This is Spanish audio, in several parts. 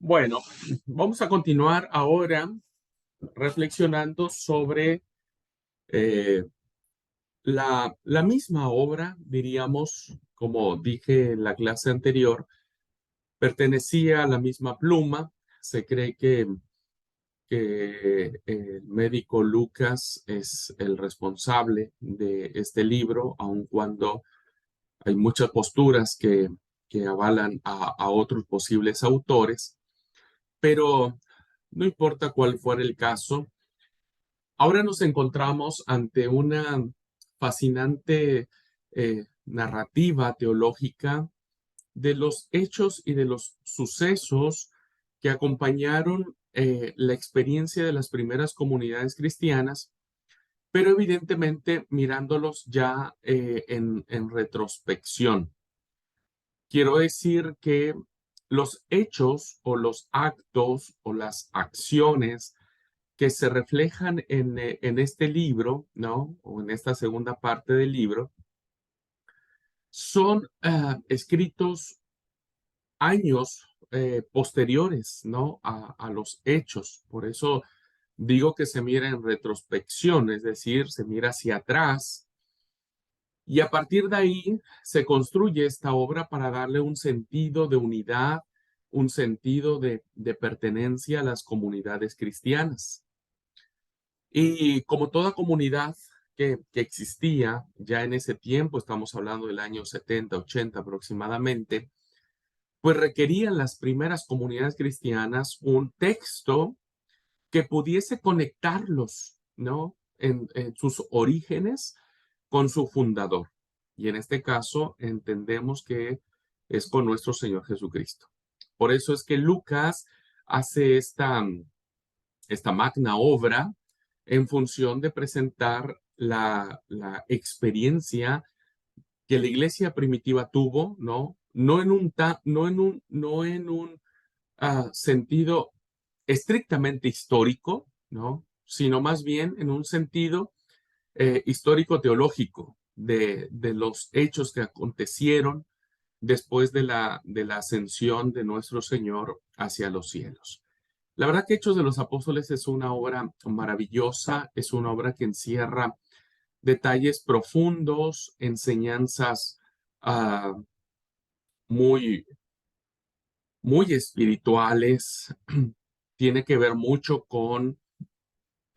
Bueno, vamos a continuar ahora reflexionando sobre eh, la misma obra, diríamos, como dije en la clase anterior, pertenecía a la misma pluma. Se cree que el médico Lucas es el responsable de este libro, aun cuando hay muchas posturas que avalan a otros posibles autores, pero no importa cuál fuera el caso. Ahora nos encontramos ante una fascinante narrativa teológica de los hechos y de los sucesos que acompañaron la experiencia de las primeras comunidades cristianas, pero evidentemente mirándolos ya en retrospección. Quiero decir que los hechos o los actos o las acciones que se reflejan en este libro, ¿no? O en esta segunda parte del libro, son escritos años posteriores, ¿no? A los hechos. Por eso digo que se mira en retrospección, es decir, se mira hacia atrás. Y a partir de ahí se construye esta obra para darle un sentido de unidad, un sentido de pertenencia a las comunidades cristianas. Y como toda comunidad que existía ya en ese tiempo, estamos hablando del año 70, 80 aproximadamente, pues requerían las primeras comunidades cristianas un texto que pudiese conectarlos, ¿no? En sus orígenes con su fundador. Y en este caso entendemos que es con nuestro Señor Jesucristo. Por eso es que Lucas hace esta magna obra en función de presentar la experiencia que la iglesia primitiva tuvo, ¿no? No en un sentido estrictamente histórico, ¿no? Sino más bien en un sentido histórico-teológico de los hechos que acontecieron después de la ascensión de nuestro Señor hacia los cielos. La verdad que Hechos de los Apóstoles es una obra maravillosa, es una obra que encierra detalles profundos, enseñanzas ah, muy, muy espirituales. Tiene que ver mucho con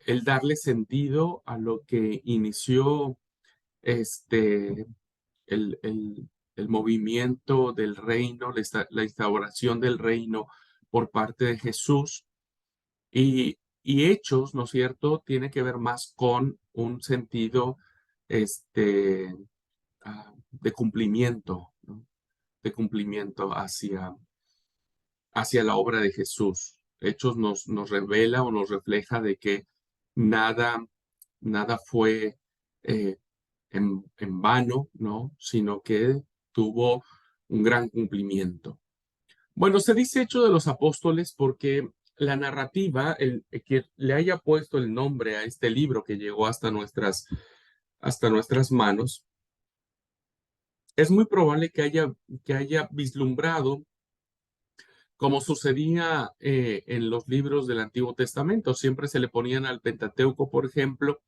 el darle sentido a lo que inició este, el movimiento del reino, la instauración del reino por parte de Jesús. Y hechos, ¿no es cierto?, tiene que ver más con un sentido este, de cumplimiento, ¿no? De cumplimiento hacia la obra de Jesús. Hechos nos revela o nos refleja de que nada, nada fue en vano, ¿no? Sino que tuvo un gran cumplimiento. Bueno, se dice Hecho de los Apóstoles porque la narrativa, el que le haya puesto el nombre a este libro que llegó hasta nuestras manos, es muy probable que haya vislumbrado, como sucedía en los libros del Antiguo Testamento. Siempre se le ponían al Pentateuco, por ejemplo,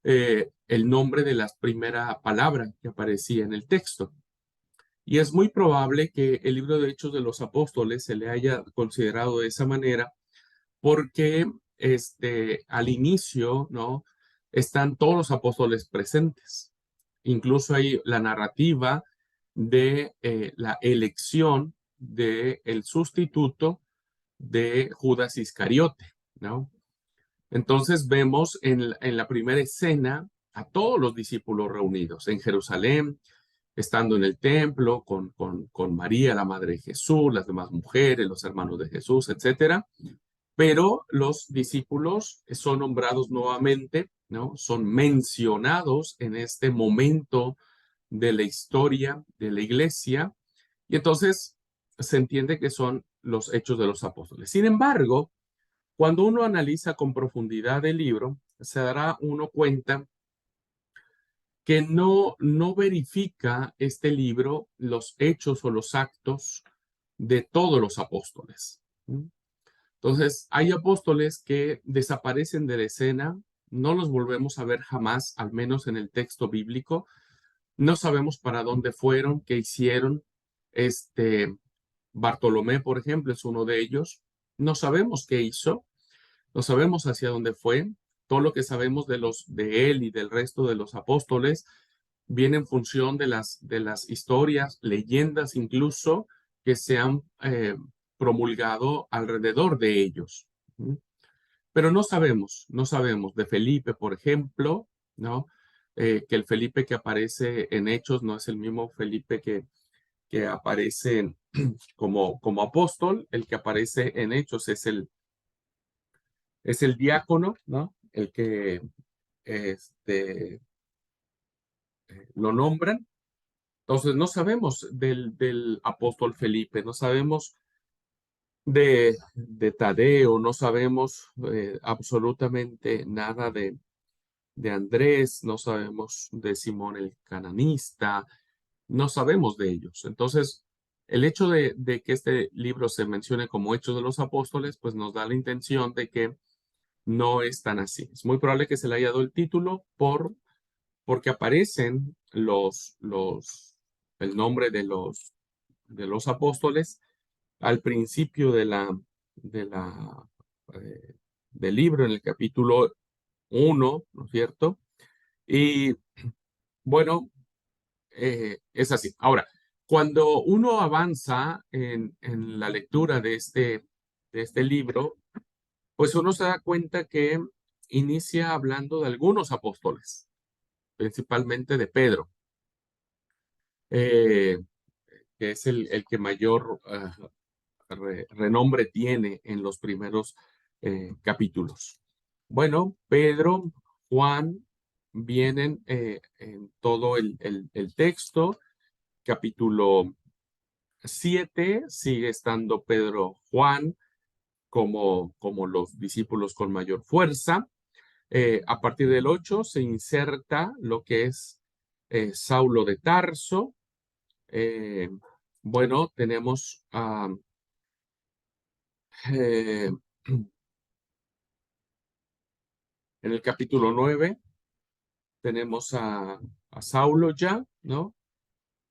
el nombre de la primera palabra que aparecía en el texto. Y es muy probable que el libro de Hechos de los Apóstoles se le haya considerado de esa manera porque al inicio, ¿no? Están todos los apóstoles presentes. Incluso hay la narrativa de la elección del sustituto de Judas Iscariote, ¿no? Entonces vemos en la primera escena a todos los discípulos reunidos en Jerusalén, estando en el templo con María, la madre de Jesús, las demás mujeres, los hermanos de Jesús, etcétera. Pero los discípulos son nombrados nuevamente, ¿no? Son mencionados en este momento de la historia de la iglesia, y entonces se entiende que son los hechos de los apóstoles. Sin embargo, cuando uno analiza con profundidad el libro, se dará uno cuenta que no verifica este libro los hechos o los actos de todos los apóstoles. ¿Mm? Entonces, hay apóstoles que desaparecen de la escena, no los volvemos a ver jamás, al menos en el texto bíblico. No sabemos para dónde fueron, qué hicieron. Este, Bartolomé, por ejemplo, es uno de ellos. No sabemos qué hizo, no sabemos hacia dónde fue. Todo lo que sabemos de él y del resto de los apóstoles viene en función de las historias, leyendas incluso, que se han promulgado alrededor de ellos. ¿Mm? Pero no sabemos de Felipe, por ejemplo, ¿no? Que el Felipe que aparece en Hechos no es el mismo Felipe que aparece como apóstol. El que aparece en Hechos es el diácono, ¿no? El que este, lo nombran. Entonces, no sabemos del apóstol Felipe, no sabemos de Tadeo, no sabemos absolutamente nada de Andrés, no sabemos de Simón el cananista, no sabemos de ellos. Entonces, el hecho de que este libro se mencione como Hechos de los Apóstoles, pues nos da la intención de que no es tan así. Es muy probable que se le haya dado el título porque aparecen el nombre de los apóstoles al principio de la, eh, del libro, en el capítulo 1, ¿no es cierto? Y bueno, es así. Ahora, cuando uno avanza en la lectura de este libro, pues uno se da cuenta que inicia hablando de algunos apóstoles, principalmente de Pedro, eh, que es el que mayor renombre tiene en los primeros capítulos. Bueno, Pedro, Juan vienen en todo el texto. Capítulo 7 sigue estando Pedro, Juan como los discípulos con mayor fuerza. A partir del 8 se inserta lo que es Saulo de Tarso. Eh, bueno, tenemos eh, en el capítulo 9 tenemos a Saulo ya, ¿no?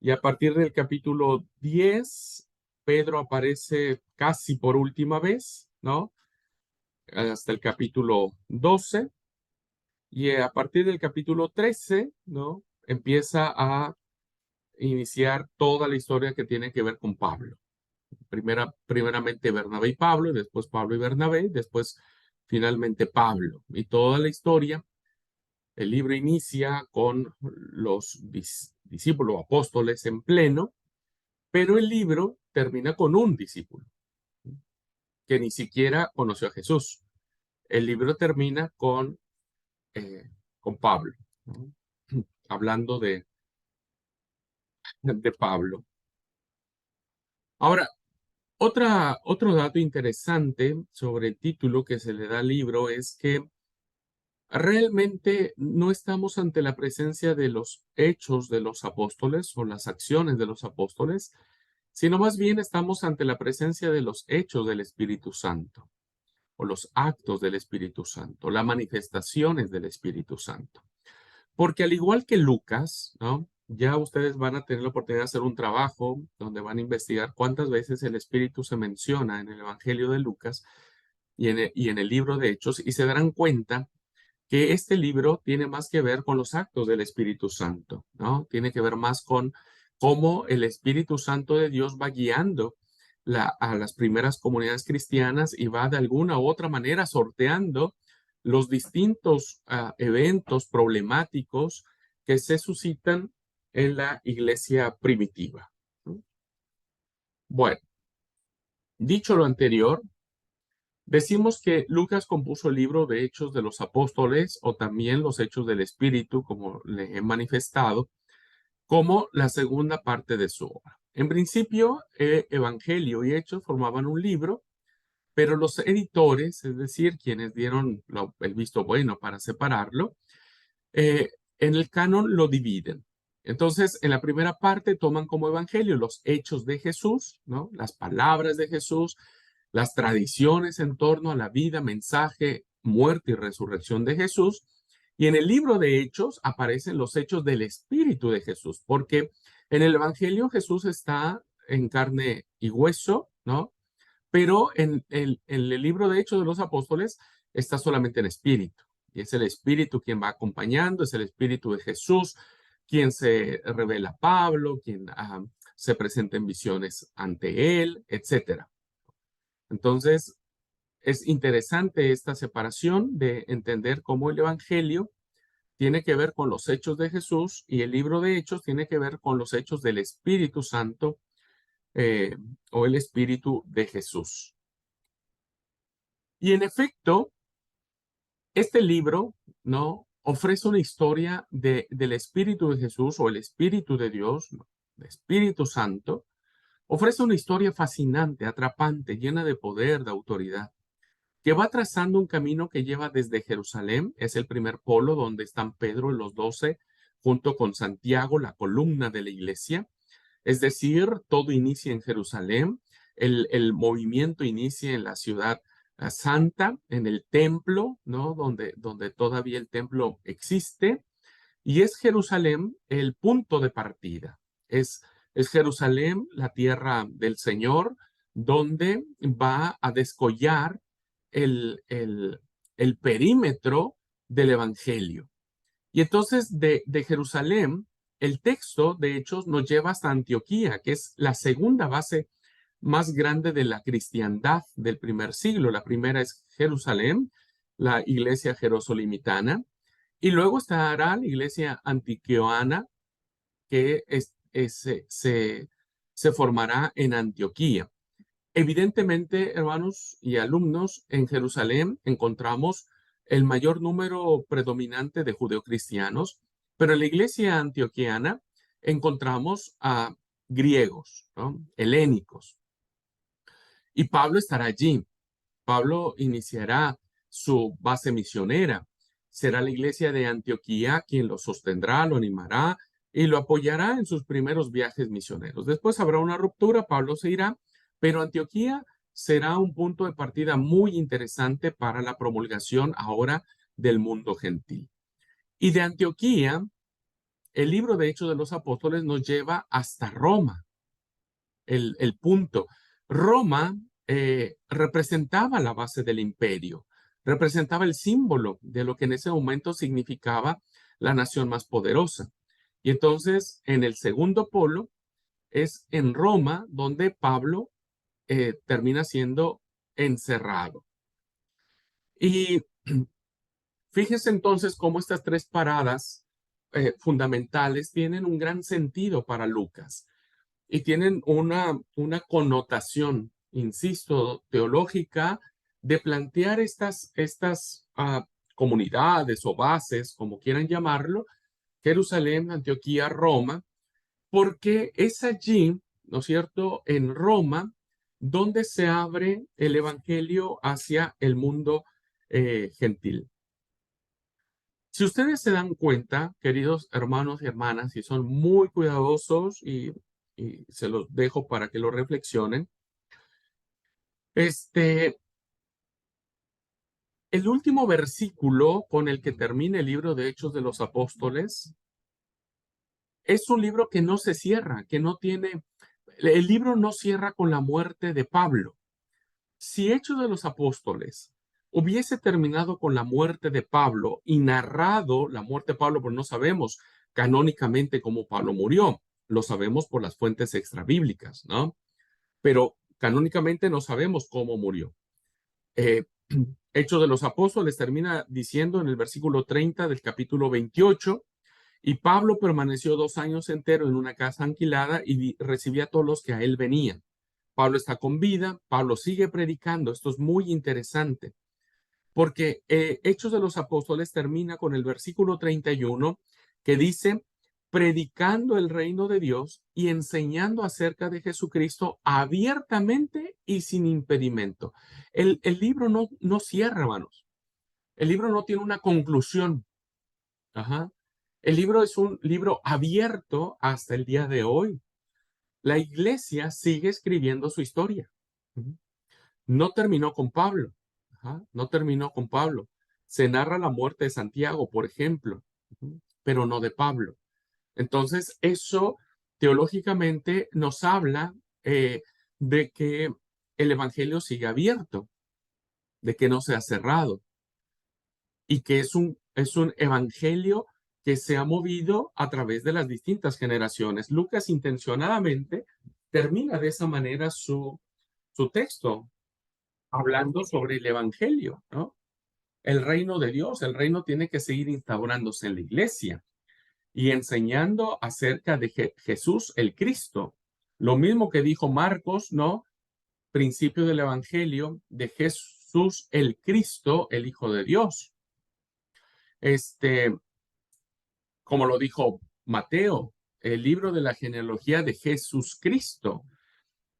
Y a partir del capítulo 10 Pedro aparece casi por última vez, ¿no? Hasta el capítulo 12. Y a partir del capítulo 13, ¿no? Empieza a iniciar toda la historia que tiene que ver con Pablo. Primeramente Bernabé y Pablo, y después Pablo y Bernabé, y después finalmente Pablo. Y toda la historia, el libro inicia con los discípulos apóstoles en pleno, pero el libro termina con un discípulo que ni siquiera conoció a Jesús. El libro termina eh, con Pablo, ¿no? Hablando de Pablo. Ahora, otro dato interesante sobre el título que se le da al libro es que realmente no estamos ante la presencia de los hechos de los apóstoles o las acciones de los apóstoles, sino más bien estamos ante la presencia de los hechos del Espíritu Santo o los actos del Espíritu Santo, las manifestaciones del Espíritu Santo. Porque al igual que Lucas, ¿no? Ya ustedes van a tener la oportunidad de hacer un trabajo donde van a investigar cuántas veces el Espíritu se menciona en el Evangelio de Lucas y en el libro de Hechos, y se darán cuenta que este libro tiene más que ver con los actos del Espíritu Santo, ¿no? Tiene que ver más con cómo el Espíritu Santo de Dios va guiando a las primeras comunidades cristianas y va de alguna u otra manera sorteando los distintos eventos problemáticos que se suscitan en la iglesia primitiva, ¿no? Bueno, dicho lo anterior, decimos que Lucas compuso el libro de Hechos de los Apóstoles o también los Hechos del Espíritu, como le he manifestado, como la segunda parte de su obra. En principio, Evangelio y Hechos formaban un libro, pero los editores, es decir, quienes dieron el visto bueno para separarlo, en el canon lo dividen. Entonces, en la primera parte toman como evangelio los hechos de Jesús, ¿no? Las palabras de Jesús, las tradiciones en torno a la vida, mensaje, muerte y resurrección de Jesús. Y en el libro de Hechos aparecen los hechos del Espíritu de Jesús, porque en el Evangelio Jesús está en carne y hueso, ¿no? Pero en el libro de Hechos de los Apóstoles está solamente en espíritu. Y es el Espíritu quien va acompañando, es el Espíritu de Jesús quien se revela a Pablo, quien se presenta en visiones ante él, etcétera. Entonces, es interesante esta separación de entender cómo el Evangelio tiene que ver con los hechos de Jesús y el libro de Hechos tiene que ver con los hechos del Espíritu Santo eh, o el Espíritu de Jesús. Y en efecto, este libro, ¿no? Ofrece una historia del Espíritu de Jesús o el Espíritu de Dios, ¿no? El Espíritu Santo. Ofrece una historia fascinante, atrapante, llena de poder, de autoridad, que va trazando un camino que lleva desde Jerusalén, es el primer polo donde están Pedro y los 12, junto con Santiago, la columna de la iglesia. Es decir, todo inicia en Jerusalén, el movimiento inicia en la ciudad santa, en el templo, ¿no? Donde todavía el templo existe, y es Jerusalén el punto de partida. Es Jerusalén, la tierra del Señor, donde va a descollar el, el, el perímetro del Evangelio. Y entonces de Jerusalén, el texto de Hechos nos lleva hasta Antioquía, que es la segunda base más grande de la cristiandad del primer siglo. La primera es Jerusalén, la iglesia jerosolimitana, y luego estará la iglesia antioqueana, que se formará en Antioquía. Evidentemente, hermanos y alumnos, en Jerusalén encontramos el mayor número predominante de judeocristianos, pero en la iglesia antioquiana encontramos a griegos, ¿no? Helénicos. Y Pablo estará allí. Pablo iniciará su base misionera. Será la iglesia de Antioquía quien lo sostendrá, lo animará y lo apoyará en sus primeros viajes misioneros. Después habrá una ruptura, Pablo se irá, pero Antioquía será un punto de partida muy interesante para la promulgación ahora del mundo gentil. Y de Antioquía, el libro de Hechos de los Apóstoles nos lleva hasta Roma, el punto. Roma representaba la base del imperio, representaba el símbolo de lo que en ese momento significaba la nación más poderosa. Y entonces, en el segundo polo, es en Roma donde Pablo termina siendo encerrado. Y fíjese entonces cómo estas tres paradas fundamentales tienen un gran sentido para Lucas y tienen una connotación, insisto, teológica de plantear estas comunidades o bases, como quieran llamarlo, Jerusalén, Antioquía, Roma, porque es allí, ¿no es cierto?, en Roma, donde se abre el Evangelio hacia el mundo gentil. Si ustedes se dan cuenta, queridos hermanos y hermanas, y son muy cuidadosos y se los dejo para que lo reflexionen, el último versículo con el que termina el libro de Hechos de los Apóstoles es un libro que no se cierra, que no tiene, el libro no cierra con la muerte de Pablo. Si Hechos de los Apóstoles hubiese terminado con la muerte de Pablo y narrado la muerte de Pablo, pero no sabemos canónicamente cómo Pablo murió, lo sabemos por las fuentes extrabíblicas, ¿no? Pero canónicamente no sabemos cómo murió. Eh, Hechos de los Apóstoles termina diciendo en el versículo 30 del capítulo 28, y Pablo permaneció 2 años enteros en una casa alquilada y recibía a todos los que a él venían. Pablo está con vida, Pablo sigue predicando. Esto es muy interesante, porque Hechos de los Apóstoles termina con el versículo 31 que dice, predicando el reino de Dios y enseñando acerca de Jesucristo abiertamente y sin impedimento. El libro no cierra, hermanos. El libro no tiene una conclusión. Ajá. El libro es un libro abierto hasta el día de hoy. La iglesia sigue escribiendo su historia. No terminó con Pablo. Ajá, no terminó con Pablo. Se narra la muerte de Santiago, por ejemplo, pero no de Pablo. Entonces, eso teológicamente nos habla de que el evangelio sigue abierto, de que no se ha cerrado y que es un evangelio que se ha movido a través de las distintas generaciones. Lucas intencionadamente termina de esa manera su texto, hablando sobre el evangelio, ¿no? El reino de Dios, el reino tiene que seguir instaurándose en la iglesia y enseñando acerca de Jesús el Cristo. Lo mismo que dijo Marcos, ¿no? Principio del evangelio de Jesús el Cristo, el Hijo de Dios. Este, como lo dijo Mateo, el libro de la genealogía de Jesús Cristo.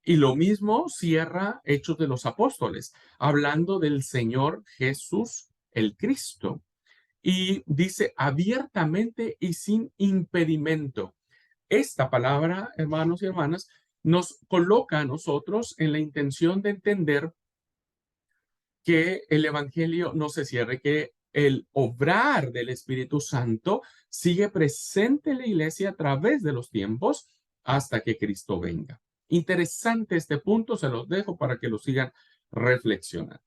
Y lo mismo cierra Hechos de los Apóstoles, hablando del Señor Jesús el Cristo. Y dice abiertamente y sin impedimento. Esta palabra, hermanos y hermanas, nos coloca a nosotros en la intención de entender que el Evangelio no se cierre, que el obrar del Espíritu Santo sigue presente en la iglesia a través de los tiempos hasta que Cristo venga. Interesante este punto, se los dejo para que lo sigan reflexionando.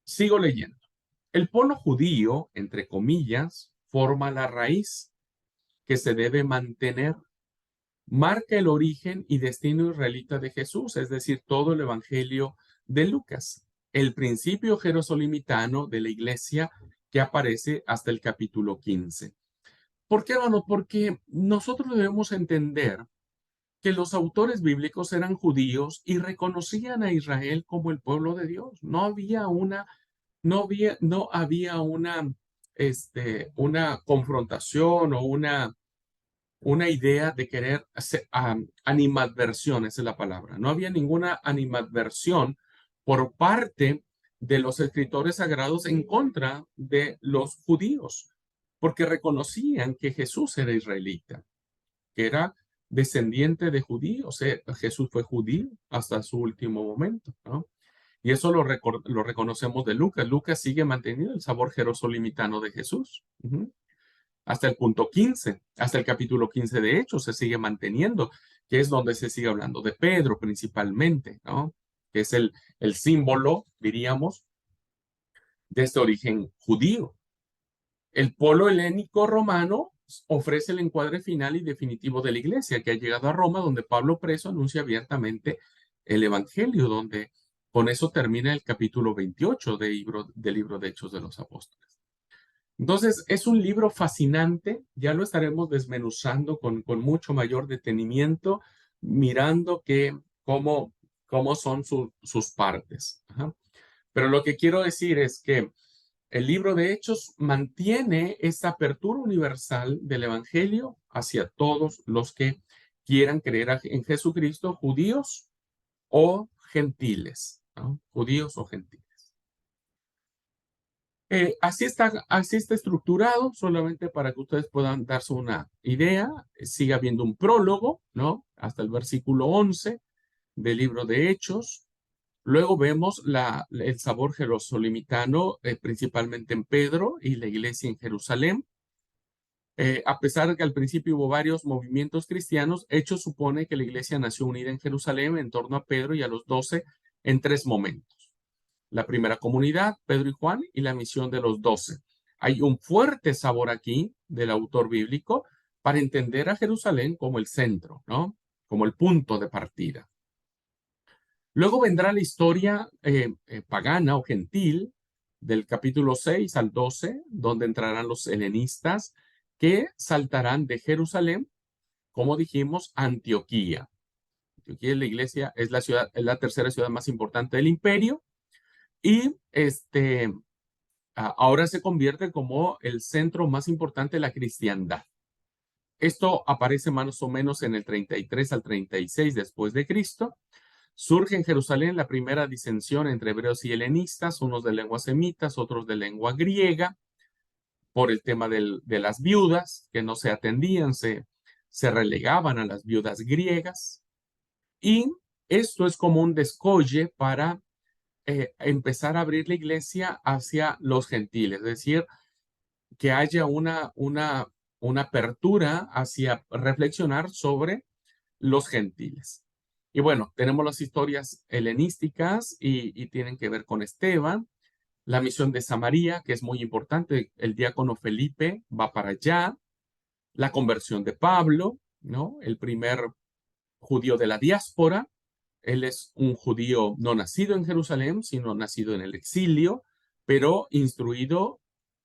Sigo leyendo. El polo judío, entre comillas, forma la raíz que se debe mantener, marca el origen y destino israelita de Jesús, es decir, todo el Evangelio de Lucas, el principio jerosolimitano de la iglesia que aparece hasta el capítulo 15. ¿Por qué, hermano? Porque nosotros debemos entender que los autores bíblicos eran judíos y reconocían a Israel como el pueblo de Dios. No había una confrontación o una idea de querer hacer, animadversión, esa es la palabra. No había ninguna animadversión por parte de los escritores sagrados en contra de los judíos, porque reconocían que Jesús era israelita, que era descendiente de judíos. Jesús fue judío hasta su último momento, ¿no? Y eso lo reconocemos de Lucas. Lucas sigue manteniendo el sabor jerosolimitano de Jesús. Hasta el punto 15, hasta el capítulo 15 de Hechos se sigue manteniendo, que es donde se sigue hablando de Pedro principalmente, ¿no? Que es el símbolo, diríamos, de este origen judío. El polo helénico romano ofrece el encuadre final y definitivo de la iglesia, que ha llegado a Roma, donde Pablo preso anuncia abiertamente el evangelio, donde con eso termina el capítulo 28 del libro de Hechos de los Apóstoles. Entonces, es un libro fascinante, ya lo estaremos desmenuzando con mucho mayor detenimiento, mirando cómo son sus partes. Ajá. Pero lo que quiero decir es que el libro de Hechos mantiene esta apertura universal del Evangelio hacia todos los que quieran creer en Jesucristo, judíos o gentiles, ¿no? Judíos o gentiles. Así está estructurado, solamente para que ustedes puedan darse una idea. Sigue habiendo un prólogo, ¿no? Hasta el versículo 11 del libro de Hechos. Luego vemos el sabor jerosolimitano, principalmente en Pedro y la iglesia en Jerusalén. A pesar de que al principio hubo varios movimientos cristianos, Hechos supone que la iglesia nació unida en Jerusalén en torno a Pedro y a los 12 en tres momentos. La primera comunidad, Pedro y Juan, y la misión de los 12. Hay un fuerte sabor aquí del autor bíblico para entender a Jerusalén como el centro, ¿no? Como el punto de partida. Luego vendrá la historia pagana o gentil del capítulo 6 al 12, donde entrarán los helenistas que saltarán de Jerusalén, como dijimos, a Antioquía. Antioquía es la iglesia, es la tercera ciudad más importante del imperio y ahora se convierte como el centro más importante de la cristiandad. Esto aparece más o menos en el 33 al 36 después de Cristo. Surge en Jerusalén la primera disensión entre hebreos y helenistas, unos de lengua semitas, otros de lengua griega, por el tema de las viudas que no se atendían, se relegaban a las viudas griegas. Y Esto es como un descolle para empezar a abrir la iglesia hacia los gentiles, es decir, que haya una apertura hacia reflexionar sobre los gentiles. Y bueno, tenemos las historias helenísticas y tienen que ver con Esteban, la misión de Samaria, que es muy importante, el diácono Felipe va para allá, la conversión de Pablo, ¿no? El primer judío de la diáspora. Él es un judío no nacido en Jerusalén, sino nacido en el exilio, pero instruido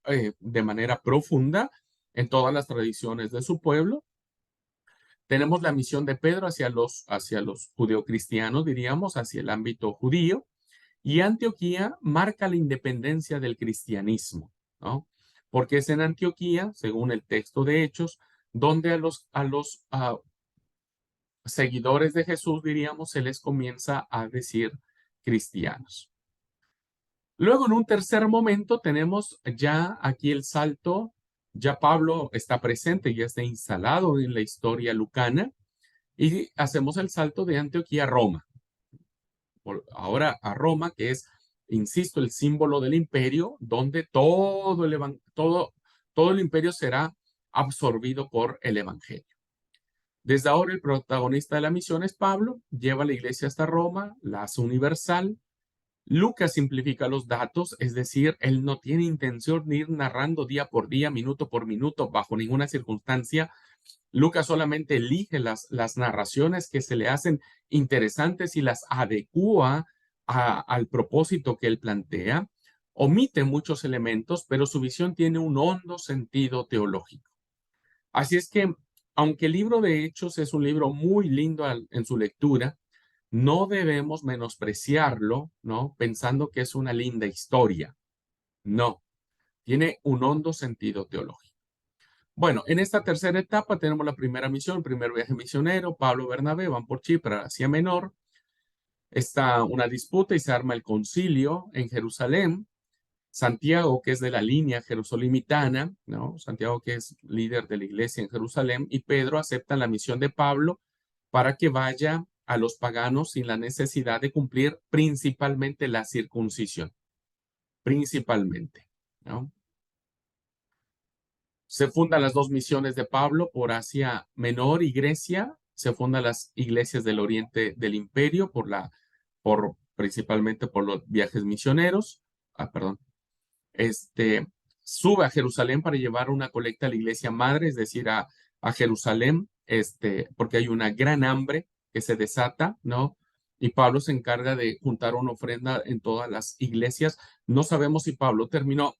de manera profunda en todas las tradiciones de su pueblo. Tenemos la misión de Pedro hacia los judeocristianos, diríamos, hacia el ámbito judío. Y Antioquía marca la independencia del cristianismo, ¿no? Porque es en Antioquía, según el texto de Hechos, donde a los seguidores de Jesús, diríamos, se les comienza a decir cristianos. Luego, en un tercer momento, tenemos ya aquí el salto, ya Pablo está presente, ya está instalado en la historia lucana, y hacemos el salto de Antioquía a Roma. Ahora a Roma, que es, insisto, el símbolo del imperio, donde todo el imperio será absorbido por el evangelio. Desde ahora el protagonista de la misión es Pablo, lleva la iglesia hasta Roma, la hace universal. Lucas simplifica los datos, es decir, él no tiene intención de ir narrando día por día, minuto por minuto, bajo ninguna circunstancia. Lucas solamente elige las narraciones que se le hacen interesantes y las adecúa al propósito que él plantea. Omite muchos elementos, pero su visión tiene un hondo sentido teológico. Así es que, aunque el libro de Hechos es un libro muy lindo en su lectura, no debemos menospreciarlo, ¿no? Pensando que es una linda historia. No, tiene un hondo sentido teológico. Bueno, en esta tercera etapa tenemos la primera misión, el primer viaje misionero. Pablo y Bernabé van por Chipre, Asia Menor. Está una disputa y se arma el concilio en Jerusalén. Santiago, que es de la línea jerusalimitana, ¿no? Santiago, que es líder de la iglesia en Jerusalén, y Pedro aceptan la misión de Pablo para que vaya a los paganos sin la necesidad de cumplir principalmente la circuncisión. Principalmente, ¿no? Se fundan las dos misiones de Pablo por Asia Menor y Grecia. Se fundan las iglesias del oriente del imperio principalmente por los viajes misioneros. Perdón. Este, sube a Jerusalén para llevar una colecta a la iglesia madre, es decir, a Jerusalén, porque hay una gran hambre que se desata, ¿no? Y Pablo se encarga de juntar una ofrenda en todas las iglesias. No sabemos si Pablo terminó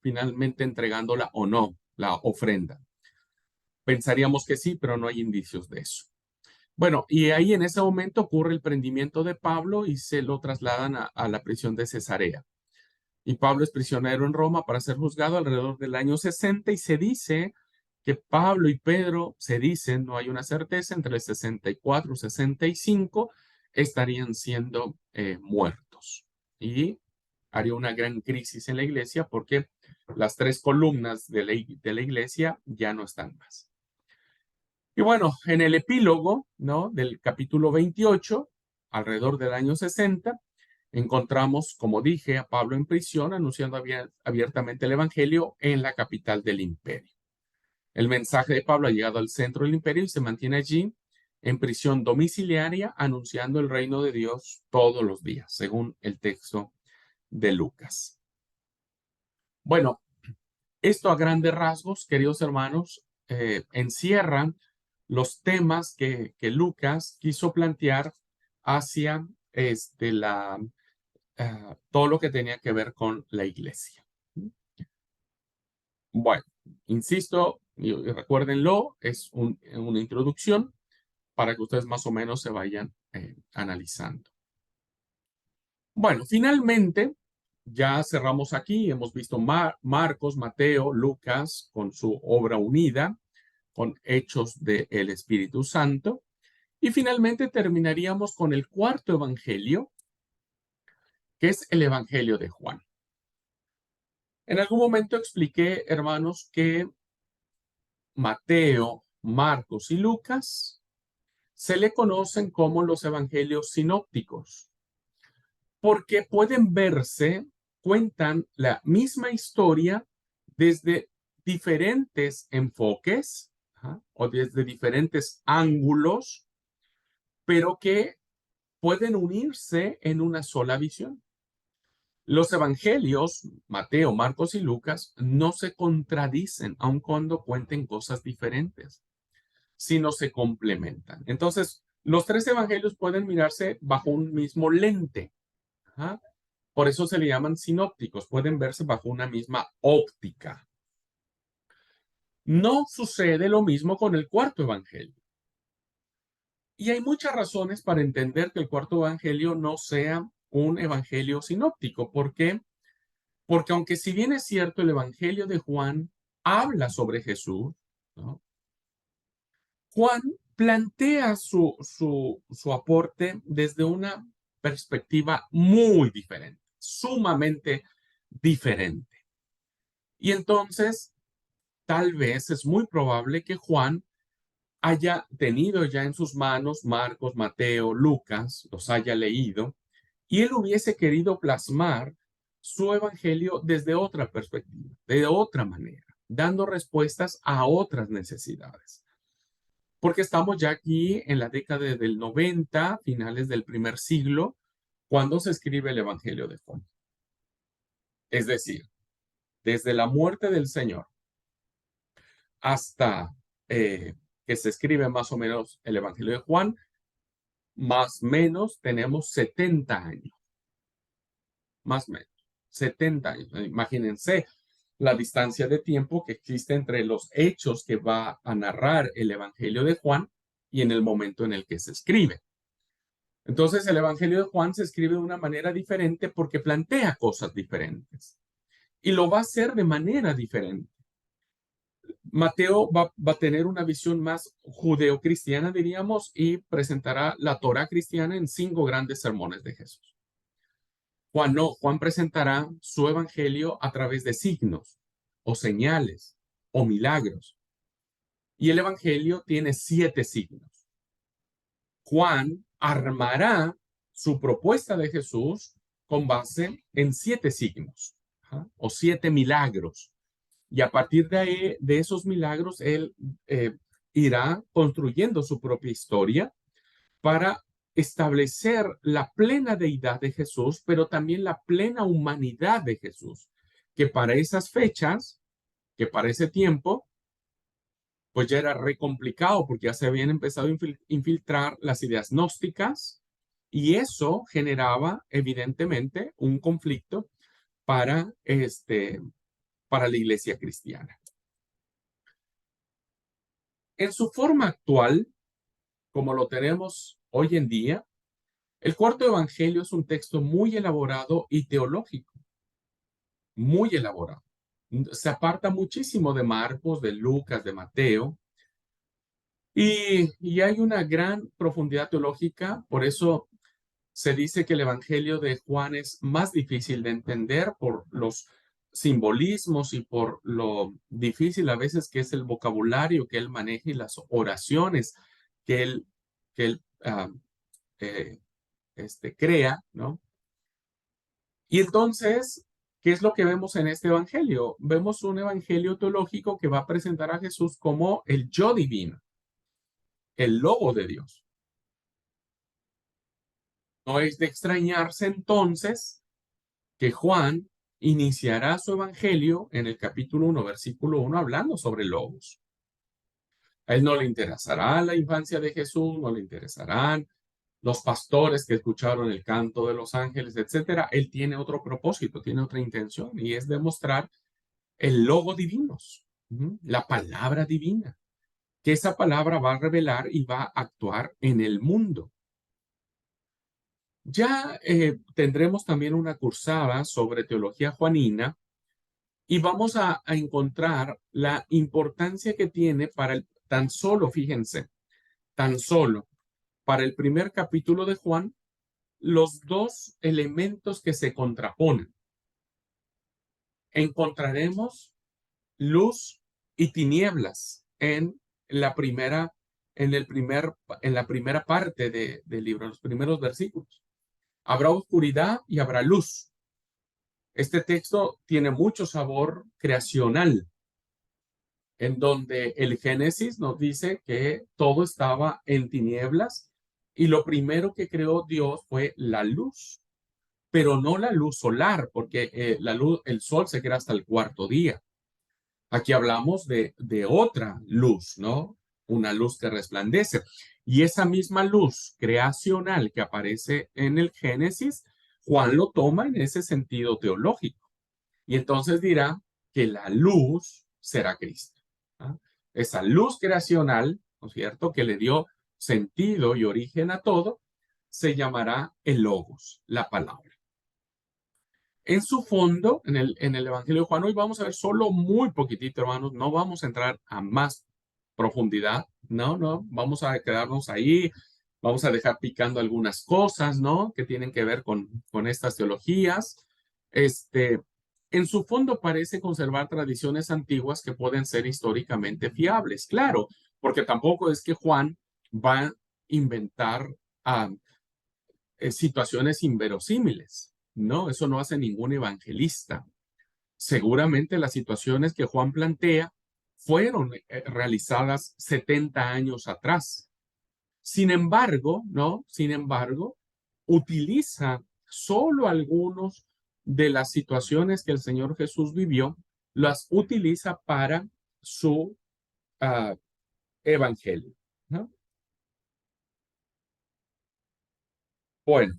finalmente entregándola o no, la ofrenda. Pensaríamos que sí, pero no hay indicios de eso. Bueno, y ahí en ese momento ocurre el prendimiento de Pablo y se lo trasladan a la prisión de Cesarea. Y Pablo es prisionero en Roma para ser juzgado alrededor del año 60 y se dice que Pablo y Pedro, se dicen, no hay una certeza, entre el 64 y 65 estarían siendo muertos. Y haría una gran crisis en la iglesia porque las tres columnas de la iglesia ya no están más. Y bueno, en el epílogo, ¿no? Del capítulo 28, alrededor del año 60, encontramos, como dije, a Pablo en prisión anunciando abiertamente el Evangelio en la capital del imperio. El mensaje de Pablo ha llegado al centro del imperio y se mantiene allí en prisión domiciliaria anunciando el reino de Dios todos los días, según el texto de Lucas. Bueno, esto a grandes rasgos, queridos hermanos, encierran los temas que Lucas quiso plantear hacia todo lo que tenía que ver con la iglesia. Bueno, insisto, y recuérdenlo, es una introducción para que ustedes más o menos se vayan analizando. Bueno, finalmente, ya cerramos aquí, hemos visto Marcos, Mateo, Lucas con su obra unida, con hechos del Espíritu Santo, y finalmente terminaríamos con el cuarto evangelio, que es el Evangelio de Juan. En algún momento expliqué, hermanos, que Mateo, Marcos y Lucas se le conocen como los evangelios sinópticos, porque pueden verse, cuentan la misma historia desde diferentes enfoques, o desde diferentes ángulos, pero que pueden unirse en una sola visión. Los evangelios, Mateo, Marcos y Lucas, no se contradicen aun cuando cuenten cosas diferentes, sino se complementan. Entonces, los tres evangelios pueden mirarse bajo un mismo lente. ¿Ah? Por eso se le llaman sinópticos, pueden verse bajo una misma óptica. No sucede lo mismo con el cuarto evangelio. Y hay muchas razones para entender que el cuarto evangelio no sea un evangelio sinóptico. ¿Por qué? Porque aunque si bien es cierto, el evangelio de Juan habla sobre Jesús, ¿no? Juan plantea su aporte desde una perspectiva muy diferente, sumamente diferente. Y entonces, tal vez es muy probable que Juan haya tenido ya en sus manos Marcos, Mateo, Lucas, los haya leído, y él hubiese querido plasmar su evangelio desde otra perspectiva, de otra manera, dando respuestas a otras necesidades. Porque estamos ya aquí en la década del 90, finales del primer siglo, cuando se escribe el Evangelio de Juan. Es decir, desde la muerte del Señor hasta que se escribe más o menos el Evangelio de Juan, más o menos tenemos 70 años, más o menos, 70 años. Imagínense la distancia de tiempo que existe entre los hechos que va a narrar el Evangelio de Juan y en el momento en el que se escribe. Entonces, el Evangelio de Juan se escribe de una manera diferente porque plantea cosas diferentes y lo va a hacer de manera diferente. Mateo va a tener una visión más judeocristiana, diríamos, y presentará la Torá cristiana en 5 grandes sermones de Jesús. Juan no, Juan presentará su evangelio a través de signos o señales o milagros. Y el evangelio tiene 7 signos. Juan armará su propuesta de Jesús con base en 7 signos, o 7 milagros. Y a partir de esos milagros, él irá construyendo su propia historia para establecer la plena deidad de Jesús, pero también la plena humanidad de Jesús, que para esas fechas, que para ese tiempo, pues ya era re complicado porque ya se habían empezado a infiltrar las ideas gnósticas y eso generaba evidentemente un conflicto para, para la iglesia cristiana. En su forma actual, como lo tenemos hoy en día, el cuarto evangelio es un texto muy elaborado y teológico, muy elaborado. Se aparta muchísimo de Marcos, de Lucas, de Mateo, y hay una gran profundidad teológica, por eso se dice que el Evangelio de Juan es más difícil de entender por los simbolismos y por lo difícil a veces que es el vocabulario que él maneja y las oraciones que él eh, crea, ¿no? Y entonces, ¿qué es lo que vemos en este Evangelio? Vemos un Evangelio teológico que va a presentar a Jesús como el yo divino, el lobo de Dios. No es de extrañarse entonces que Juan iniciará su evangelio en el capítulo 1, versículo 1, hablando sobre lobos. A él no le interesará la infancia de Jesús, no le interesarán los pastores que escucharon el canto de los ángeles, etcétera. Él tiene otro propósito, tiene otra intención y es demostrar el logo divino, la palabra divina, que esa palabra va a revelar y va a actuar en el mundo. Ya tendremos también una cursada sobre teología juanina y vamos a encontrar la importancia que tiene para tan solo, fíjense, tan solo para el primer capítulo de Juan, los dos elementos que se contraponen. Encontraremos luz y tinieblas en la primera en la primera parte del libro, los primeros versículos. Habrá oscuridad y habrá luz. Este texto tiene mucho sabor creacional, en donde el Génesis nos dice que todo estaba en tinieblas y lo primero que creó Dios fue la luz, pero no la luz solar, porque el sol se crea hasta el cuarto día. Aquí hablamos de otra luz, ¿no? Una luz que resplandece. Y esa misma luz creacional que aparece en el Génesis, Juan lo toma en ese sentido teológico. Y entonces dirá que la luz será Cristo. ¿Ah? Esa luz creacional, ¿no es cierto?, que le dio sentido y origen a todo, se llamará el Logos, la palabra. En su fondo, en el Evangelio de Juan, hoy vamos a ver solo muy poquitito, hermanos, no vamos a entrar a más profundidad, no, vamos a quedarnos ahí, vamos a dejar picando algunas cosas, ¿no? Que tienen que ver con estas teologías. Este, en su fondo parece conservar tradiciones antiguas que pueden ser históricamente fiables, claro, porque tampoco es que Juan va a inventar ah, situaciones inverosímiles. No, eso no hace ningún evangelista. Seguramente las situaciones que Juan plantea fueron realizadas 70 años atrás. Sin embargo, ¿no? Sin embargo, utiliza solo algunos de las situaciones que el Señor Jesús vivió, las utiliza para su uh, evangelio, ¿no? Bueno,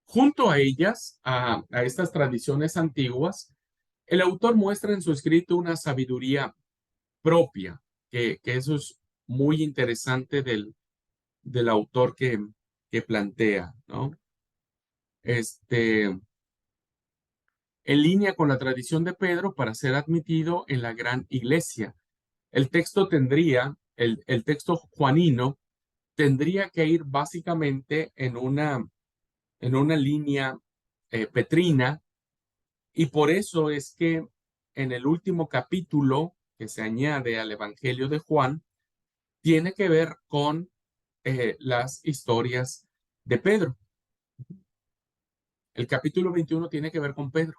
junto a ellas, a estas tradiciones antiguas, el autor muestra en su escrito una sabiduría propia, que eso es muy interesante del autor que plantea, ¿no? Este, en línea con la tradición de Pedro para ser admitido en la gran iglesia. El texto el texto juanino tendría que ir básicamente en una línea petrina. Y por eso es que en el último capítulo que se añade al Evangelio de Juan, tiene que ver con las historias de Pedro. El capítulo 21 tiene que ver con Pedro.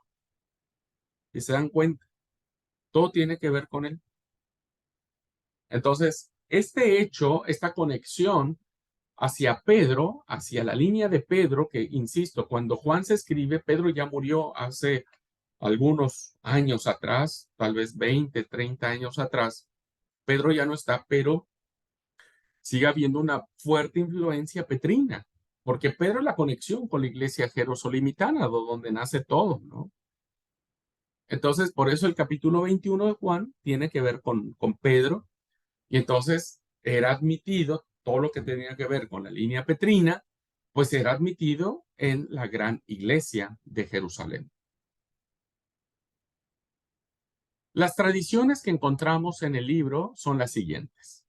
Y se dan cuenta, todo tiene que ver con él. Entonces, este hecho, esta conexión hacia Pedro, hacia la línea de Pedro, que insisto, cuando Juan se escribe, Pedro ya murió hace algunos años atrás, tal vez 20, 30 años atrás. Pedro ya no está, pero sigue habiendo una fuerte influencia petrina, porque Pedro es la conexión con la iglesia jerosolimitana, donde nace todo, ¿no? Entonces, por eso el capítulo 21 de Juan tiene que ver con Pedro, y entonces era admitido todo lo que tenía que ver con la línea petrina, pues era admitido en la gran iglesia de Jerusalén. Las tradiciones que encontramos en el libro son las siguientes.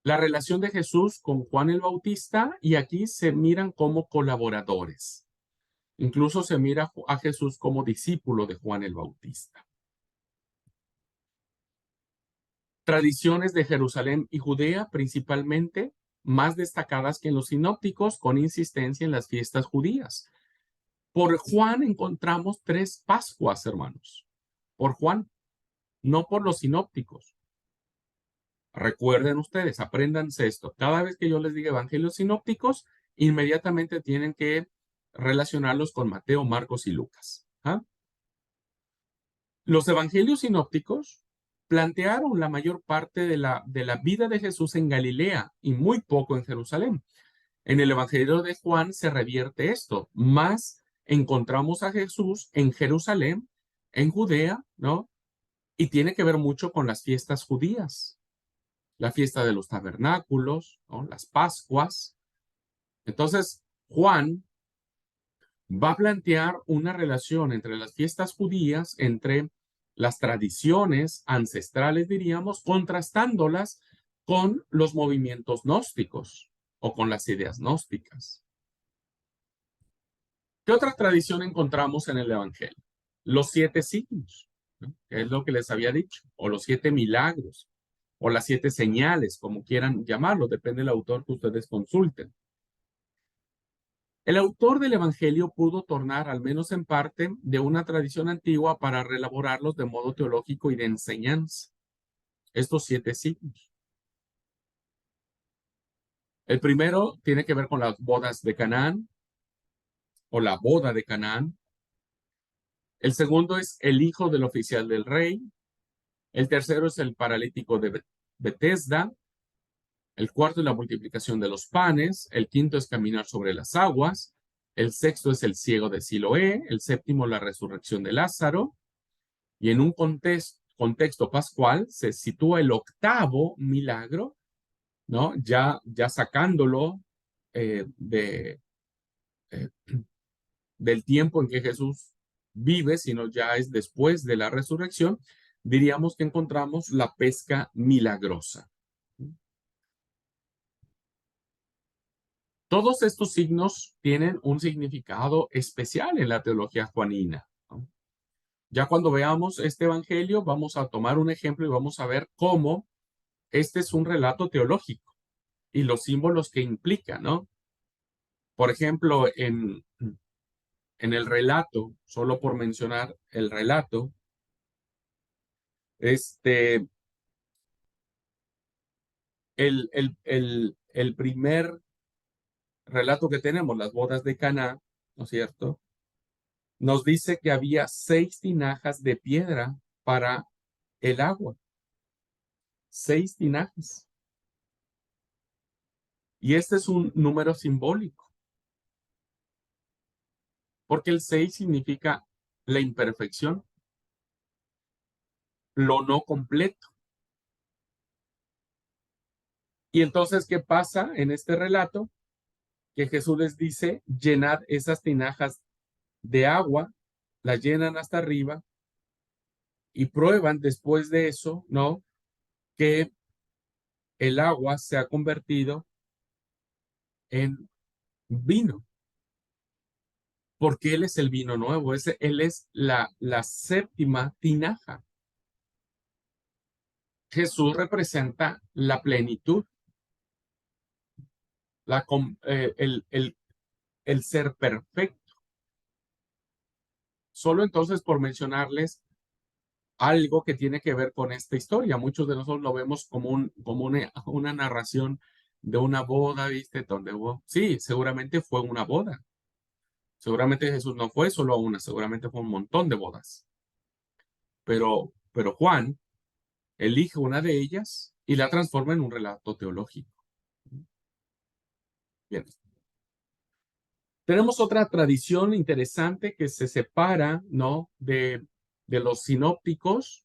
La relación de Jesús con Juan el Bautista, y aquí se miran como colaboradores. Incluso se mira a Jesús como discípulo de Juan el Bautista. Tradiciones de Jerusalén y Judea, principalmente, más destacadas que en los sinópticos, con insistencia en las fiestas judías. Por Juan encontramos 3 Pascuas, hermanos. Por Juan, no por los sinópticos. Recuerden ustedes, apréndanse esto. Cada vez que yo les diga evangelios sinópticos, inmediatamente tienen que relacionarlos con Mateo, Marcos y Lucas. ¿Ah? Los evangelios sinópticos plantearon la mayor parte de la vida de Jesús en Galilea y muy poco en Jerusalén. En el evangelio de Juan se revierte esto. Más encontramos a Jesús en Jerusalén, en Judea, ¿no? Y tiene que ver mucho con las fiestas judías. La fiesta de los tabernáculos, ¿no? Las Pascuas. Entonces, Juan va a plantear una relación entre las fiestas judías, entre las tradiciones ancestrales, diríamos, contrastándolas con los movimientos gnósticos o con las ideas gnósticas. ¿Qué otra tradición encontramos en el Evangelio? Los 7 signos. ¿no? Es lo que les había dicho, o los 7 milagros, o las 7 señales, como quieran llamarlo, depende del autor que ustedes consulten. El autor del Evangelio pudo tornar, al menos en parte, de una tradición antigua para reelaborarlos de modo teológico y de enseñanza. Estos 7 signos. El primero tiene que ver con las bodas de Canaán, o la boda de Canaán. El segundo es el hijo del oficial del rey. El tercero es el paralítico de Betesda. El cuarto es la multiplicación de los panes. El quinto es caminar sobre las aguas. El sexto es el ciego de Siloé. El séptimo, la resurrección de Lázaro. Y en un contexto pascual se sitúa el octavo milagro, ¿no? Ya sacándolo de, eh, del tiempo en que Jesús vive, sino ya es después de la resurrección, diríamos que encontramos la pesca milagrosa. Todos estos signos tienen un significado especial en la teología juanina, ¿no? Ya cuando veamos este evangelio, vamos a tomar un ejemplo y vamos a ver cómo este es un relato teológico y los símbolos que implica, ¿no? Por ejemplo, en el relato, solo por mencionar el relato, este, el primer relato que tenemos, las bodas de Caná, ¿no es cierto? Nos dice que había 6 tinajas de piedra para el agua, 6 tinajas. Y este es un número simbólico, porque el 6 significa la imperfección, lo no completo. Y entonces, ¿qué pasa en este relato? Que Jesús les dice, llenad esas tinajas de agua, las llenan hasta arriba y prueban después de eso, ¿no? Que el agua se ha convertido en vino, porque Él es el vino nuevo, Él es la séptima tinaja. Jesús representa la plenitud, el ser perfecto. Solo entonces por mencionarles algo que tiene que ver con esta historia. Muchos de nosotros lo vemos como, como una narración de una boda, ¿viste? Donde hubo, sí, seguramente fue una boda. Seguramente Jesús no fue solo una, seguramente fue un montón de bodas. Pero Juan elige una de ellas y la transforma en un relato teológico. Bien. Tenemos otra tradición interesante que se separa, ¿no? de los sinópticos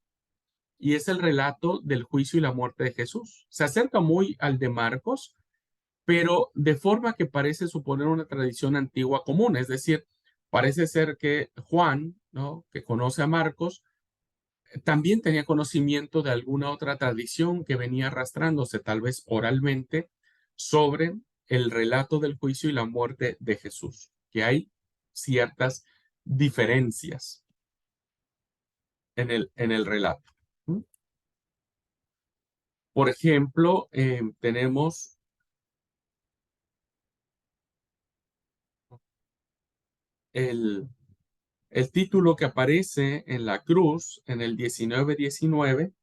y es el relato del juicio y la muerte de Jesús. Se acerca muy al de Marcos, pero de forma que parece suponer una tradición antigua común, es decir, parece ser que Juan, ¿no? Que conoce a Marcos, también tenía conocimiento de alguna otra tradición que venía arrastrándose, tal vez oralmente, sobre el relato del juicio y la muerte de Jesús, que hay ciertas diferencias en el relato. Por ejemplo, tenemos el, el título que aparece en la cruz en el 19:19,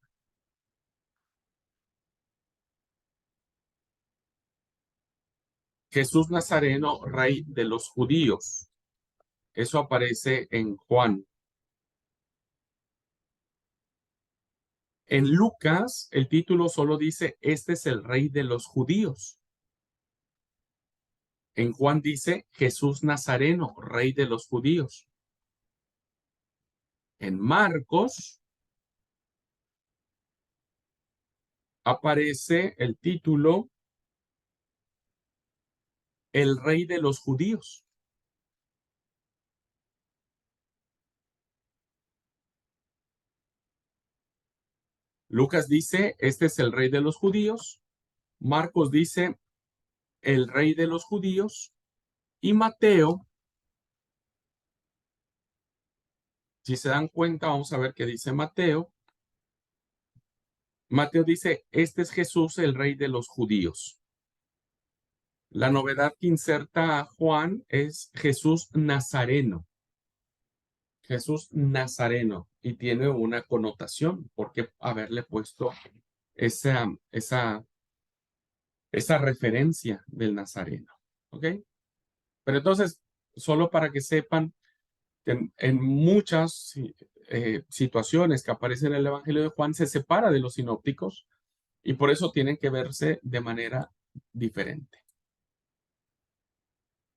Jesús Nazareno, Rey de los Judíos. Eso aparece en Juan. En Lucas, el título solo dice, este es el Rey de los Judíos. En Juan dice, Jesús Nazareno, Rey de los Judíos. En Marcos aparece el título, el Rey de los Judíos. Lucas dice, este es el Rey de los Judíos. Marcos dice, el Rey de los Judíos. Y Mateo Si se dan cuenta, vamos a ver qué dice Mateo. Mateo dice, este es Jesús, el rey de los judíos. La novedad que inserta Juan es Jesús Nazareno. Jesús Nazareno. Y tiene una connotación, porque haberle puesto esa, esa, esa referencia del Nazareno. ¿Ok? Pero entonces, solo para que sepan, que en muchas situaciones que aparecen en el Evangelio de Juan se separa de los sinópticos y por eso tienen que verse de manera diferente.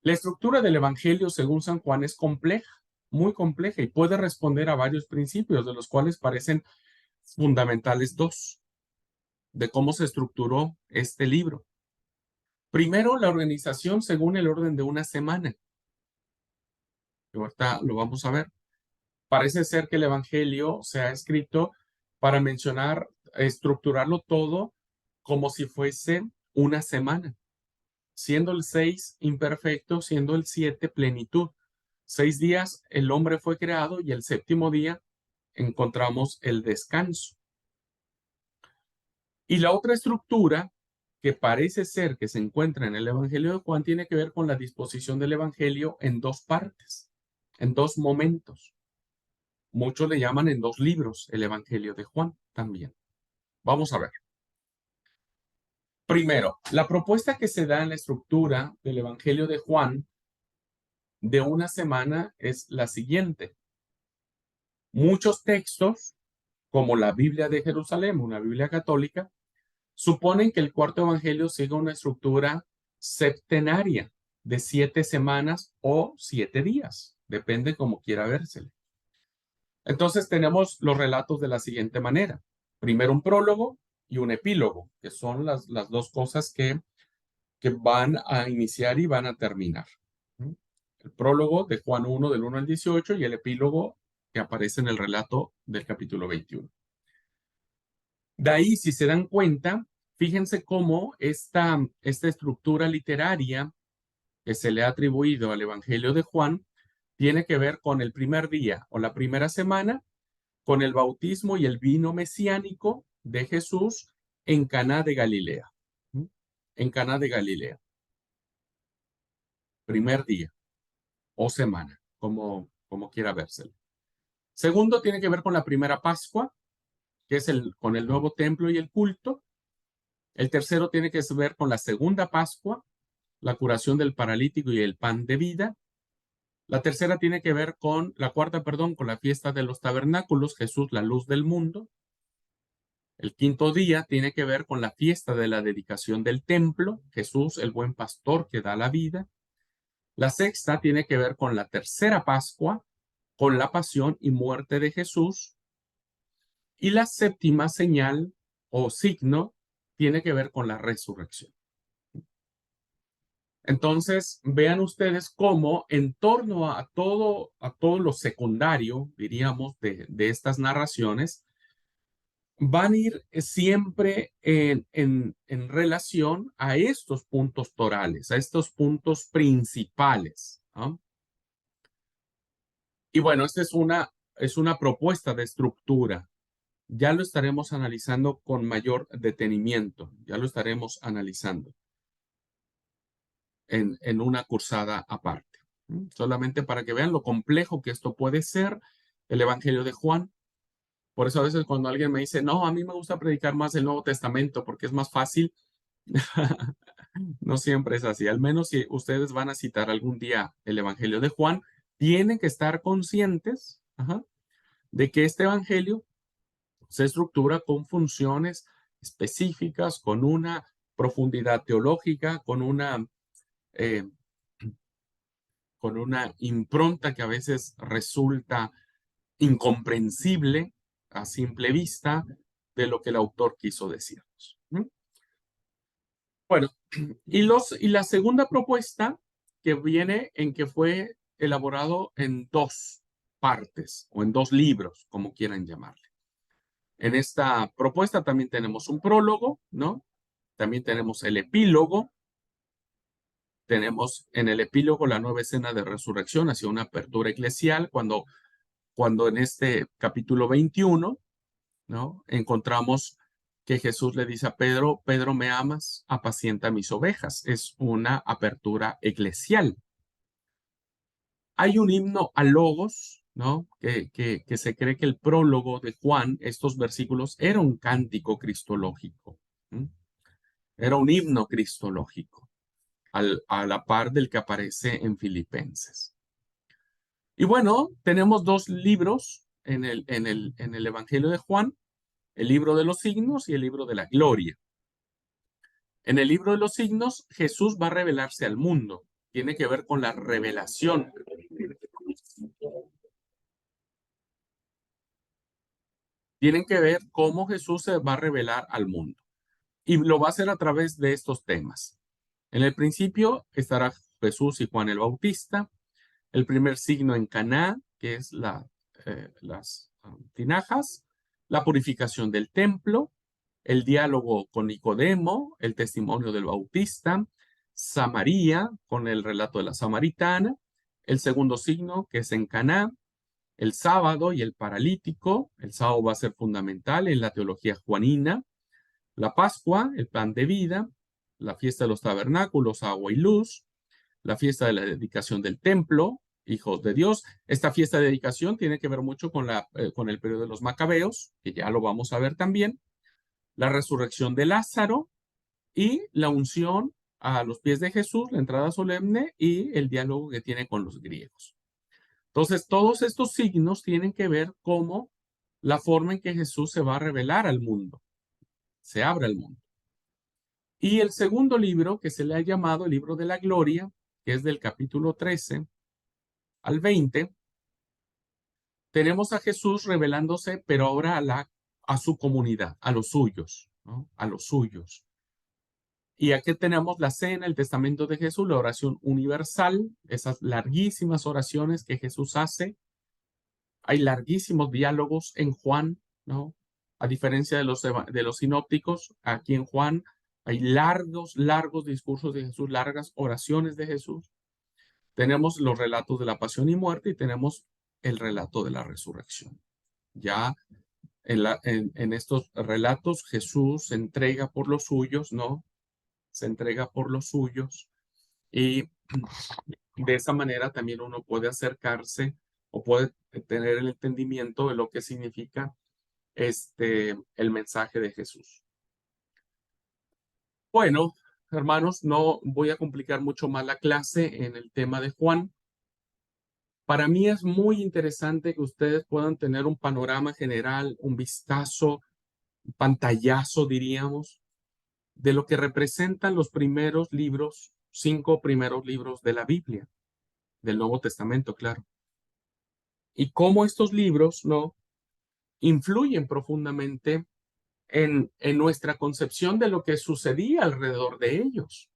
La estructura del Evangelio según San Juan es compleja, muy compleja y puede responder a varios principios, de los cuales parecen fundamentales dos, de cómo se estructuró este libro. Primero, la organización según el orden de una semana. Ahorita lo vamos a ver. Parece ser que el Evangelio se ha escrito para mencionar, estructurarlo todo como si fuese una semana, siendo el 6 imperfecto, siendo el 7 plenitud. 6 días el hombre fue creado y el séptimo día encontramos el descanso. Y la otra estructura que parece ser que se encuentra en el Evangelio de Juan tiene que ver con la disposición del Evangelio en dos partes, en dos momentos. Muchos le llaman en dos libros el Evangelio de Juan también. Vamos a ver. Primero, la propuesta que se da en la estructura del Evangelio de Juan de una semana es la siguiente. Muchos textos, como la Biblia de Jerusalén, una Biblia católica, suponen que el cuarto Evangelio siga una estructura septenaria de 7 semanas o 7 días, depende como quiera vérsele. Entonces tenemos los relatos de la siguiente manera. Primero un prólogo y un epílogo, que son las dos cosas que van a iniciar y van a terminar. El prólogo de Juan 1, del 1 al 18, y el epílogo que aparece en el relato del capítulo 21. De ahí, si se dan cuenta, fíjense cómo esta estructura literaria que se le ha atribuido al Evangelio de Juan tiene que ver con el primer día o la primera semana, con el bautismo y el vino mesiánico de Jesús en Caná de Galilea. En Caná de Galilea. Primer día o semana, como quiera vérselo. Segundo, tiene que ver con la primera Pascua, que es con el nuevo templo y el culto. El tercero tiene que ver con la segunda Pascua, la curación del paralítico y el pan de vida. La tercera tiene que ver con, la cuarta, perdón, con la fiesta de los tabernáculos, Jesús, la luz del mundo. El quinto día tiene que ver con la fiesta de la dedicación del templo, Jesús, el buen pastor que da la vida. La sexta tiene que ver con la tercera Pascua, con la pasión y muerte de Jesús. Y la séptima señal o signo tiene que ver con la resurrección. Entonces, vean ustedes cómo en torno a todo lo secundario, diríamos, de estas narraciones, van a ir siempre en relación a estos puntos torales, a estos puntos principales, ¿no? Y bueno, esta es una propuesta de estructura. Ya lo estaremos analizando con mayor detenimiento, ya lo estaremos analizando en una cursada aparte. Solamente para que vean lo complejo que esto puede ser, el Evangelio de Juan. Por eso a veces cuando alguien me dice, no, a mí me gusta predicar más el Nuevo Testamento porque es más fácil, no siempre es así. Al menos si ustedes van a citar algún día el Evangelio de Juan, tienen que estar conscientes, de que este Evangelio se estructura con funciones específicas, con una profundidad teológica, eh, con una impronta que a veces resulta incomprensible a simple vista de lo que el autor quiso decirnos. Bueno, y la segunda propuesta que viene en que fue elaborado en dos partes o en dos libros, como quieran llamarle. En esta propuesta también tenemos un prólogo, ¿no? También tenemos el epílogo. Tenemos en el epílogo la nueva escena de resurrección hacia una apertura eclesial, cuando cuando en este capítulo 21, ¿no? Encontramos que Jesús le dice a Pedro, Pedro, ¿me amas? Apacienta mis ovejas. Es una apertura eclesial. Hay un himno a Logos, ¿no? Que se cree que el prólogo de Juan, estos versículos, era un cántico cristológico. ¿Sí? Era un himno cristológico, a la par del que aparece en Filipenses. Y bueno, tenemos dos libros en el Evangelio de Juan, el libro de los signos y el libro de la gloria. En el libro de los signos, Jesús va a revelarse al mundo. Tiene que ver con la revelación. Tienen que ver cómo Jesús se va a revelar al mundo. Y lo va a hacer a través de estos temas. En el principio estará Jesús y Juan el Bautista. El primer signo en Caná, que es las tinajas. La purificación del templo. El diálogo con Nicodemo, el testimonio del Bautista, Samaria, con el relato de la samaritana, el segundo signo, que es en Caná, el sábado y el paralítico. El sábado va a ser fundamental en la teología juanina, la Pascua, el pan de vida, la fiesta de los tabernáculos, agua y luz, la fiesta de la dedicación del templo, hijos de Dios. Esta fiesta de dedicación tiene que ver mucho con el periodo de los macabeos, que ya lo vamos a ver también, la resurrección de Lázaro y la unción a los pies de Jesús, la entrada solemne y el diálogo que tiene con los griegos. Entonces, todos estos signos tienen que ver cómo la forma en que Jesús se va a revelar al mundo, se abre al mundo. Y el segundo libro, que se le ha llamado el libro de la gloria, que es del capítulo 13 al 20, tenemos a Jesús revelándose, pero ahora a su comunidad, a los suyos, ¿no? A los suyos. Y aquí tenemos la cena, el testamento de Jesús, la oración universal, esas larguísimas oraciones que Jesús hace. Hay larguísimos diálogos en Juan, ¿no? A diferencia de los sinópticos, aquí en Juan hay largos discursos de Jesús, largas oraciones de Jesús. Tenemos los relatos de la pasión y muerte y tenemos el relato de la resurrección. Ya en estos relatos Jesús se entrega por los suyos, ¿no? Se entrega por los suyos y de esa manera también uno puede acercarse o puede tener el entendimiento de lo que significa el mensaje de Jesús. Bueno, hermanos, no voy a complicar mucho más la clase en el tema de Juan. Para mí es muy interesante que ustedes puedan tener un panorama general, un vistazo, un pantallazo, diríamos, de lo que representan los primeros libros, 5 primeros libros de la Biblia, del Nuevo Testamento, claro. Y cómo estos libros, ¿no? Influyen profundamente en nuestra concepción de lo que sucedía alrededor de ellos.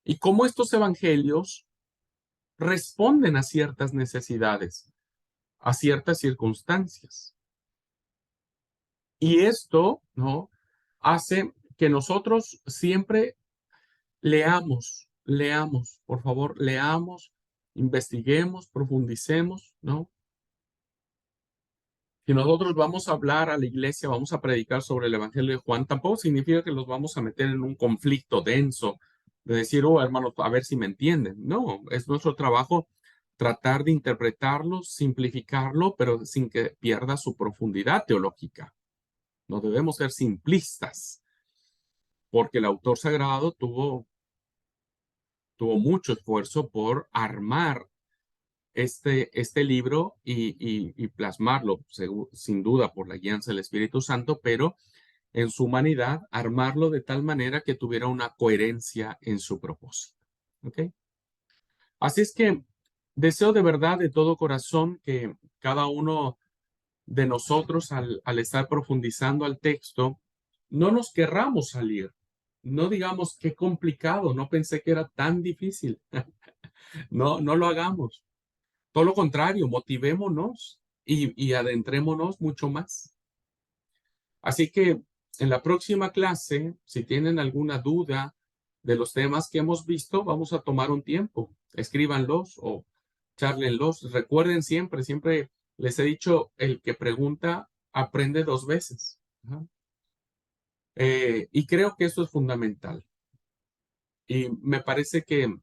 Y cómo estos evangelios responden a ciertas necesidades, a ciertas circunstancias. Y esto, ¿no? Hace que nosotros siempre leamos, por favor, leamos, investiguemos, profundicemos, ¿no? Si nosotros vamos a hablar a la iglesia, vamos a predicar sobre el Evangelio de Juan, tampoco significa que los vamos a meter en un conflicto denso, de decir, oh, hermanos, a ver si me entienden. No, es nuestro trabajo tratar de interpretarlo, simplificarlo, pero sin que pierda su profundidad teológica. No debemos ser simplistas, porque el autor sagrado tuvo mucho esfuerzo por armar este libro y plasmarlo, sin duda por la guianza del Espíritu Santo, pero en su humanidad, armarlo de tal manera que tuviera una coherencia en su propósito. ¿Ok? Así es que deseo de verdad, de todo corazón, que cada uno de nosotros, al estar profundizando al texto, no nos querramos salir. No digamos qué complicado, no pensé que era tan difícil. No lo hagamos. Todo lo contrario, motivémonos y adentrémonos mucho más. Así que en la próxima clase, si tienen alguna duda de los temas que hemos visto, vamos a tomar un tiempo. Escríbanlos o charlenlos. Recuerden siempre les he dicho, el que pregunta aprende 2 veces. Ajá. Y creo que eso es fundamental. Y me parece que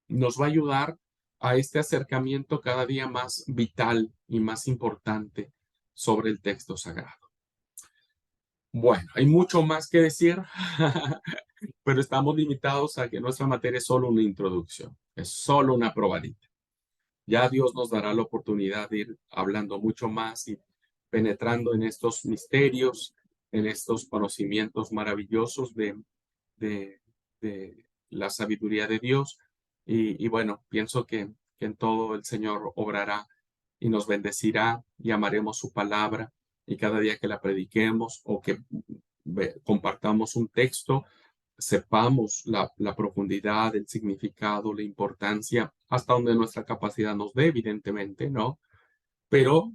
nos va a ayudar a este acercamiento cada día más vital y más importante sobre el texto sagrado. Bueno, hay mucho más que decir, pero estamos limitados a que nuestra materia es solo una introducción, es solo una probadita. Ya Dios nos dará la oportunidad de ir hablando mucho más y penetrando en estos misterios, en estos conocimientos maravillosos de, de la sabiduría de Dios. Y bueno, pienso que en todo el Señor obrará y nos bendecirá y amaremos su palabra. Y cada día que la prediquemos o que compartamos un texto, sepamos la profundidad, el significado, la importancia, hasta donde nuestra capacidad nos dé, evidentemente, ¿no? Pero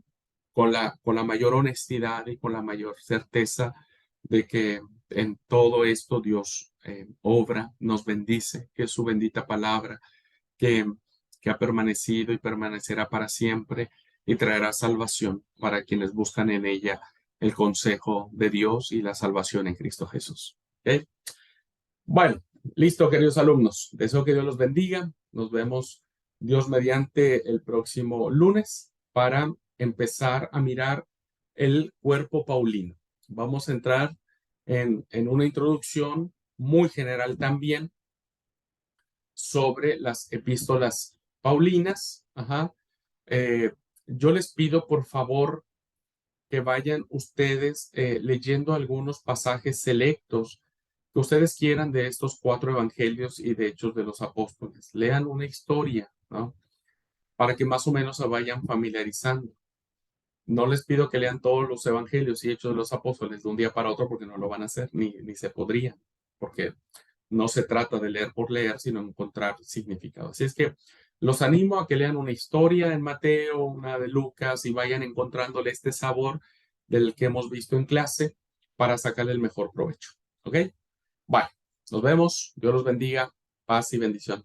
con la mayor honestidad y con la mayor certeza de que en todo esto Dios obra, nos bendice, que es su bendita palabra, que, que ha permanecido y permanecerá para siempre y traerá salvación para quienes buscan en ella el consejo de Dios y la salvación en Cristo Jesús. ¿Ok? Bueno, listo, queridos alumnos. Deseo que Dios los bendiga. Nos vemos Dios mediante el próximo lunes para empezar a mirar el cuerpo paulino. Vamos a entrar en una introducción muy general también sobre las epístolas paulinas. Ajá. Eh, yo les pido, por favor, que vayan ustedes leyendo algunos pasajes selectos que ustedes quieran de estos 4 evangelios y de Hechos de los Apóstoles. Lean una historia, ¿no? Para que más o menos se vayan familiarizando. No les pido que lean todos los evangelios y Hechos de los Apóstoles de un día para otro porque no lo van a hacer, ni se podría, porque no se trata de leer por leer, sino encontrar significado. Así es que los animo a que lean una historia en Mateo, una de Lucas y vayan encontrándole este sabor del que hemos visto en clase para sacarle el mejor provecho. ¿Ok? Bueno, nos vemos. Dios los bendiga. Paz y bendición.